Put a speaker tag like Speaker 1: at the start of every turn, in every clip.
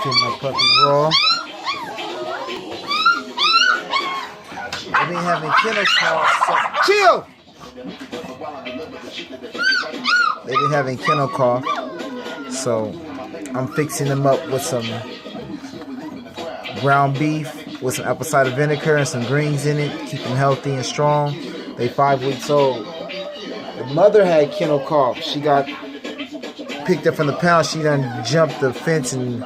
Speaker 1: Feed my puppy raw. I've been having kennel cough. Chill! They've been having kennel cough. So I'm fixing them up with some ground beef with some apple cider vinegar and some greens in it. Keep them healthy and strong. They 5 weeks old. The mother had kennel cough. She got picked up from the pound. She done jumped the fence and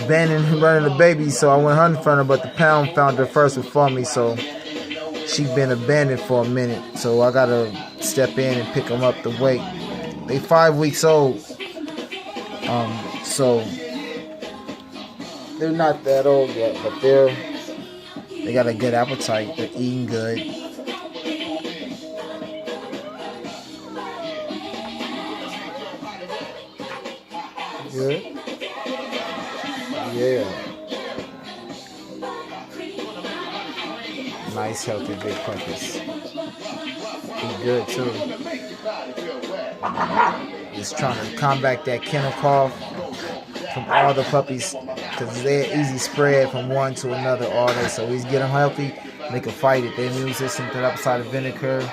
Speaker 1: abandoned running the baby. So I went hunting for her, but the pound found her first before me. So she been abandoned for a minute. So I gotta step in and pick them up the weight. They 5 weeks old. So they're not that old yet, but they got a good appetite. They're eating good. Good. Yeah. Nice, healthy, big puppies. Eat good too. Just trying to combat that kennel cough from all the puppies, because they're easy spread from one to another all day. So we just get them healthy, they can fight it. Their immune system, put apple cider vinegar,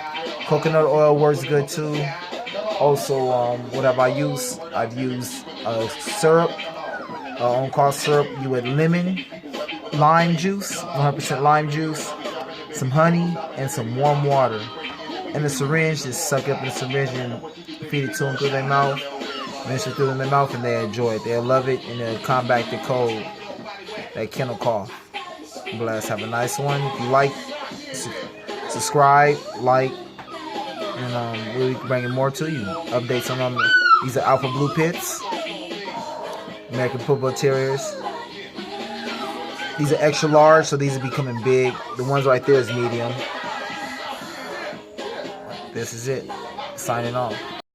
Speaker 1: coconut oil works good too. Also, what have I used? I've used syrup, on call syrup. You with lemon, lime juice, 100% lime juice, some honey, and some warm water. And the syringe, just suck up in the syringe and feed it to them through their mouth. Rinse it through their mouth, and they enjoy it. They'll love it, and they'll combat the cold, that kennel cough. Bless. Have a nice one. If you like, subscribe, like, and we'll be bringing more to you. Updates on them. These are Alpha Blue Pits, American Pit Bull Terriers. These are extra large, so these are becoming big. The ones right there is medium. This is it. Signing off.